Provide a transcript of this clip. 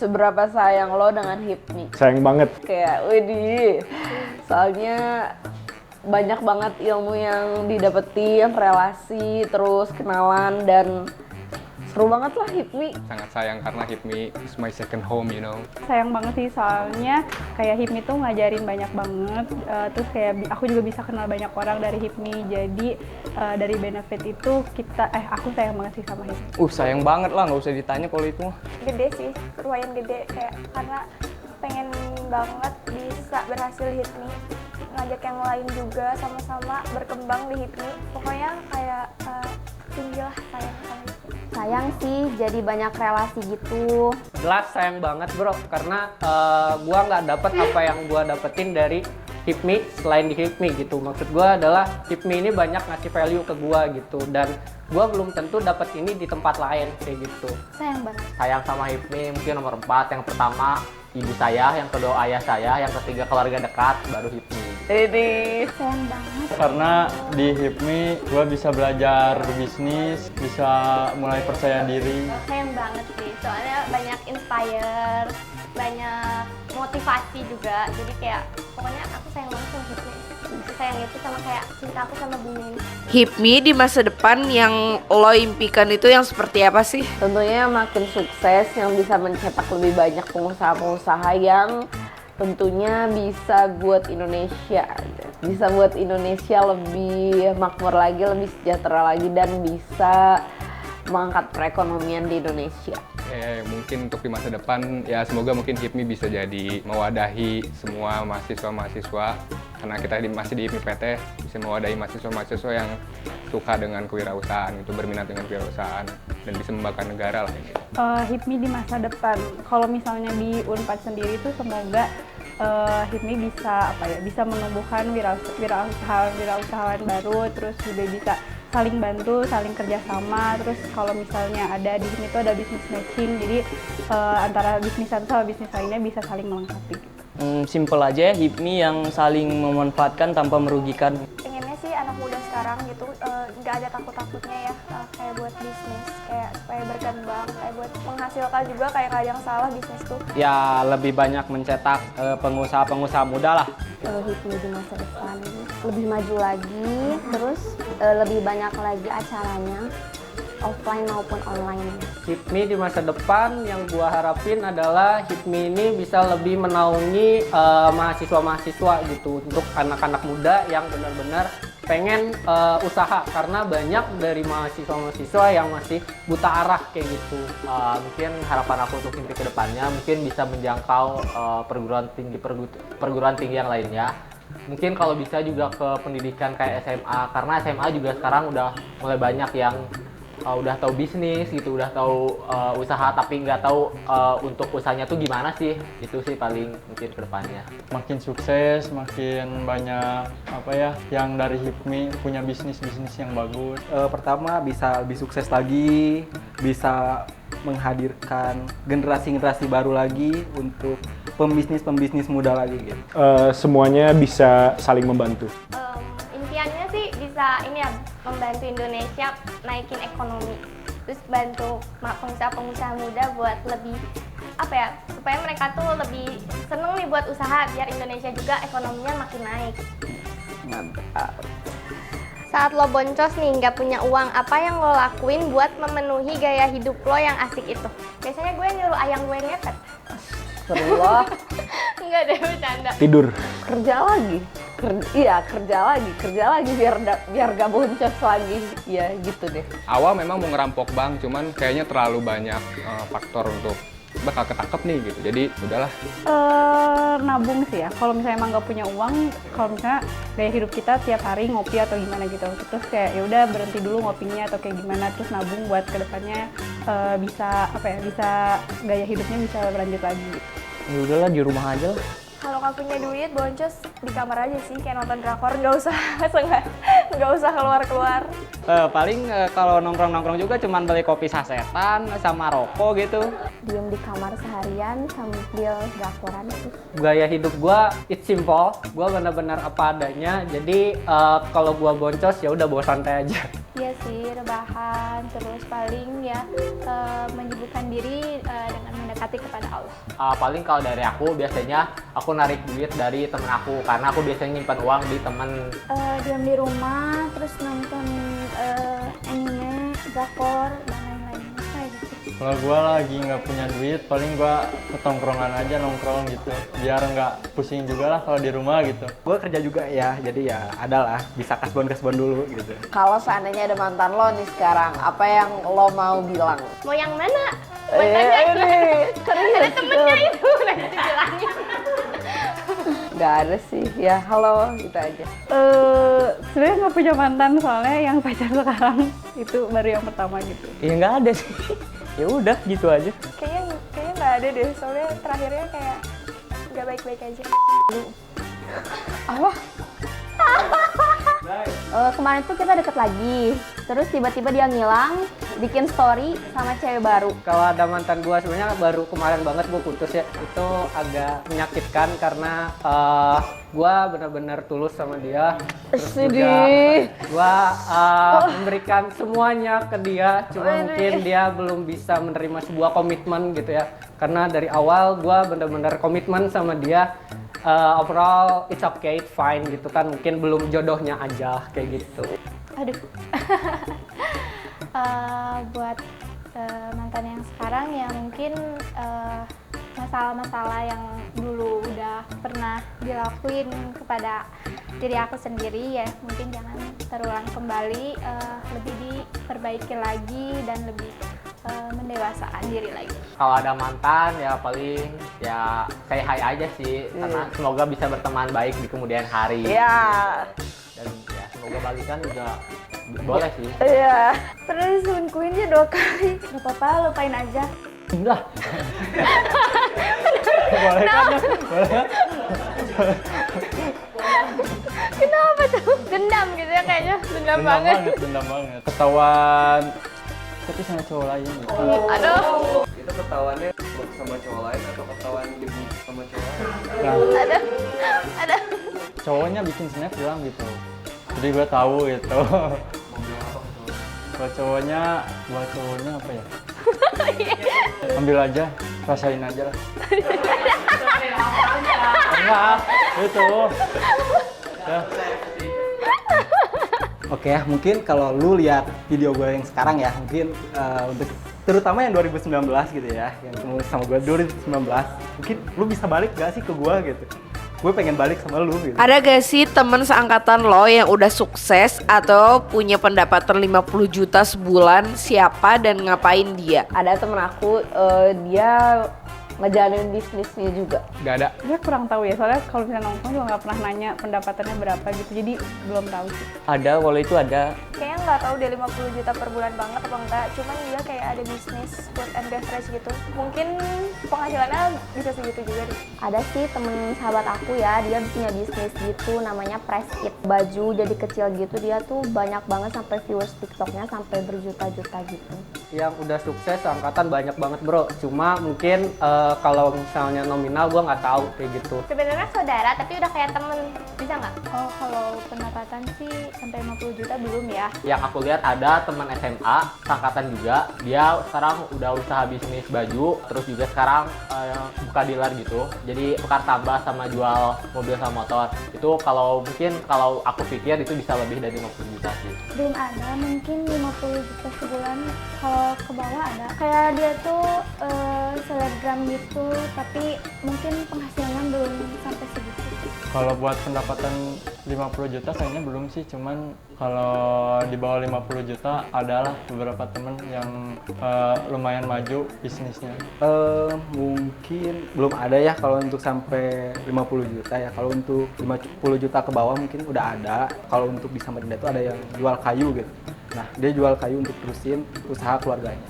seberapa sayang lo dengan HIPMI? Sayang banget. Kayak, widih, soalnya banyak banget ilmu yang didapetin, relasi, terus kenalan, dan seru banget lah HIPMI. Sangat sayang karena HIPMI is my second home, you know. Sayang banget sih, soalnya kayak HIPMI tuh ngajarin banyak banget, terus kayak aku juga bisa kenal banyak orang dari HIPMI. Jadi dari benefit itu aku sayang banget sih sama HIPMI. Sayang banget lah, nggak usah ditanya kalau itu mah. Gede sih, lumayan gede, kayak karena pengen banget bisa berhasil HIPMI, ngajak yang lain juga sama-sama berkembang di HIPMI. Pokoknya kayak tinggi lah sayang sama HIPMI. Sayang sih, jadi banyak relasi gitu. Jelas sayang banget bro, karena gua nggak dapet apa yang gua dapetin dari HIPMI selain di HIPMI gitu. Maksud gua adalah HIPMI ini banyak ngasih value ke gua gitu, dan gua belum tentu dapat ini di tempat lain kayak gitu. Sayang banget. Sayang sama HIPMI mungkin nomor 4. Yang pertama ibu saya, yang kedua ayah saya, yang ketiga keluarga dekat, baru HIPMI. Ini Sayang banget. Karena di HIPMI gue bisa belajar bisnis, bisa mulai percaya diri. Sayang banget sih, soalnya banyak inspire, banyak motivasi juga. Jadi kayak pokoknya aku sayang banget sama HIPMI. Sayang itu sama kayak cinta aku sama bumi ini. HIPMI di masa depan yang lo impikan itu yang seperti apa sih? Tentunya makin sukses, yang bisa mencetak lebih banyak pengusaha-pengusaha yang tentunya bisa buat Indonesia. Bisa buat Indonesia lebih makmur lagi, lebih sejahtera lagi, dan bisa mengangkat perekonomian di Indonesia. Mungkin untuk di masa depan ya semoga mungkin HIPMI bisa jadi mewadahi semua mahasiswa-mahasiswa, karena kita masih di HIPMI-PT bisa mewadahi mahasiswa-mahasiswa yang suka dengan kewirausahaan, itu berminat dengan kewirausahaan dan bisa membanggakan negara lah ini. HIPMI di masa depan, kalau misalnya di Unpad sendiri tuh semoga HIPMI bisa menumbuhkan wirausahawan baru, terus juga bisa saling bantu, saling kerjasama. Terus kalau misalnya ada di sini tuh ada business matching, jadi antara bisnis satu sama bisnis lainnya bisa saling melengkapi. Simple aja ya, HIPMI yang saling memanfaatkan tanpa merugikan. Pengennya sih anak muda sekarang gitu nggak ada takut-takutnya ya, kayak buat bisnis, kayak supaya berkembang, kayak buat menghasilkan juga, kayak nggak ada yang salah bisnis tuh. Ya lebih banyak mencetak pengusaha-pengusaha muda lah. HIPMI di masa depan lebih maju lagi, terus lebih banyak lagi acaranya, offline maupun online. HIPMI di masa depan yang gua harapin adalah HIPMI ini bisa lebih menaungi mahasiswa-mahasiswa gitu, untuk anak-anak muda yang benar-benar pengen usaha, karena banyak dari mahasiswa-mahasiswa yang masih buta arah kayak gitu. Mungkin harapan aku untuk HIPMI ke depannya mungkin bisa menjangkau perguruan tinggi yang lainnya. Mungkin kalau bisa juga ke pendidikan kayak SMA, karena SMA juga sekarang udah mulai banyak yang udah tahu bisnis gitu, udah tahu usaha, tapi nggak tahu untuk usahanya tuh gimana sih. Itu sih paling mungkin kedepannya. Makin sukses, makin banyak yang dari HIPMI punya bisnis yang bagus. Pertama bisa lebih sukses lagi, bisa menghadirkan generasi-generasi baru lagi untuk pembisnis muda lagi gitu. Semuanya bisa saling membantu. Impiannya sih bisa membantu Indonesia naikin ekonomi, terus bantu pengusaha-pengusaha muda buat lebih supaya mereka tuh lebih seneng nih buat usaha, biar Indonesia juga ekonominya makin naik. Mantap. Saat lo boncos nih, nggak punya uang, apa yang lo lakuin buat memenuhi gaya hidup lo yang asik itu? Biasanya gue nyuruh ayang gue ngepet. Astagfirullah. Enggak deh, bercanda. Tidur. Kerja lagi. Kerja lagi biar gak boncos lagi. Ya gitu deh. Awal memang mau ngerampok bank, cuman kayaknya terlalu banyak faktor untuk bakal ketangkep nih gitu, jadi udahlah. Nabung sih ya, kalau misalnya emang nggak punya uang, kalau misalnya gaya hidup kita tiap hari ngopi atau gimana gitu, terus kayak ya udah berhenti dulu ngopinya atau kayak gimana, terus nabung buat kedepannya bisa gaya hidupnya bisa berlanjut lagi gitu. Ya udahlah, di rumah aja lah. Kalau nggak punya duit, boncos di kamar aja sih, kayak nonton drakor, nggak usah keluar-keluar. Paling kalau nongkrong-nongkrong juga cuman beli kopi sasetan sama rokok gitu. Diem di kamar seharian sambil drakoran sih. Gaya hidup gua it's simple, gua benar-benar apa adanya. Jadi kalau gua boncos ya udah bawa santai aja. Iya sih, rebahan, terus paling ya menyibukkan diri dengan mendekati kepada Allah. Paling kalau dari aku biasanya aku narik duit dari temen aku karena aku biasanya nyimpan uang di temen. Diam di rumah, terus nonton anime, drakor, dan lain-lain. Kayak gitu. Kalau gue lagi nggak punya duit, paling gue ke tongkrongan aja nongkrong gitu, biar nggak pusing juga lah kalau di rumah gitu. Gue kerja juga ya, jadi ya adalah bisa kasbon dulu gitu. Kalau seandainya ada mantan lo nih sekarang, apa yang lo mau bilang? Mau yang mana? Mantannya ada temennya itu udah dibilangin. Gak ada sih, ya halo gitu aja. Sebenarnya nggak punya mantan, soalnya yang pacar sekarang itu baru yang pertama gitu. Ya nggak ada sih. Ya udah gitu aja. Kayaknya nggak ada deh, soalnya terakhirnya kayak nggak baik-baik aja. Apa? Kemarin tuh kita deket lagi, terus tiba-tiba dia ngilang, bikin story sama cewek baru. Kalau ada mantan gue sebenarnya baru kemarin banget gue putus ya, itu agak menyakitkan karena gue benar-benar tulus sama dia. Terus juga gue memberikan semuanya ke dia, cuma mungkin dia belum bisa menerima sebuah komitmen gitu ya. Karena dari awal gue benar-benar komitmen sama dia. Overall it's okay, it's fine gitu kan, mungkin belum jodohnya aja kayak gitu. Aduh. Buat mantan yang sekarang ya mungkin masalah-masalah yang dulu udah pernah dilakuin kepada diri aku sendiri ya mungkin jangan terulang kembali, lebih diperbaiki lagi dan lebih mendewasaan diri lagi. Kalau ada mantan ya paling ya say hi aja sih, karena semoga bisa berteman baik di kemudian hari. Iya. Dan ya semoga balikan juga boleh sih. Iya. Pernah diselingkuhin dia 2 kali, gak apa-apa lupain aja. Lah. Boleh kan? Boleh. Kenapa tuh? Dendam gitu ya kayaknya, dendam banget. Dendam banget. Ketahuan tapi sama cowok lain gitu. Aduh. Itu ketahuannya sama cowok lain atau ketahuan sama cowok lain? Nah, Ada. cowoknya bikin snap bilang gitu. Jadi gue tahu gitu. Buat cowoknya apa ya? Ambil aja, rasain aja lah. Enggak, itu. Ya. Oke ya, mungkin kalau lu lihat video gue yang sekarang ya, mungkin untuk terutama yang 2019 gitu ya, yang ketemu sama gue 2019, mungkin lu bisa balik gak sih ke gue gitu? Gue pengen balik sama lu gitu. Ada gak sih temen seangkatan lo yang udah sukses atau punya pendapatan 50 juta sebulan, siapa dan ngapain dia? Ada temen aku, dia ngejalanin bisnisnya juga. Gak ada. Dia kurang tahu ya, soalnya kalau misalnya nongkrong juga nggak pernah nanya pendapatannya berapa gitu, jadi belum tahu sih. Ada, kalau itu ada. Kayaknya nggak tahu dia 50 juta per bulan banget apa enggak, cuman dia kayak ada bisnis food and beverage gitu. Mungkin penghasilannya bisa segitu juga deh. Ada sih temen sahabat aku ya, dia punya bisnis gitu namanya Press It. Baju jadi kecil gitu, dia tuh banyak banget sampai viewers TikToknya sampai berjuta-juta gitu. Yang udah sukses angkatan banyak banget bro, cuma mungkin kalau misalnya nominal gue nggak tahu kayak gitu. Sebenarnya saudara tapi udah kayak temen, bisa nggak? Oh, kalau pendapatan sih sampai 50 juta belum ya. Yang aku lihat ada teman SMA, angkatan juga, dia sekarang udah usaha bisnis baju, terus juga sekarang buka dealer gitu. Jadi tukar tambah sama jual mobil sama motor. Itu kalau mungkin kalau aku pikir itu bisa lebih dari 50 juta sih. Belum ada, mungkin 50 juta sebulan. Kalau ke bawah ada. Kayak dia tuh selebgram gitu, tapi mungkin penghasilannya belum sampai segitu. Kalau buat pendapatan 50 juta kayaknya belum sih, cuman kalau di bawah 50 juta adalah beberapa temen yang lumayan maju bisnisnya. Mungkin belum ada ya kalau untuk sampai 50 juta ya. Kalau untuk 50 juta ke bawah mungkin udah ada. Kalau untuk di Samarinda itu ada yang jual kayu gitu. Nah, dia jual kayu untuk terusin usaha keluarganya.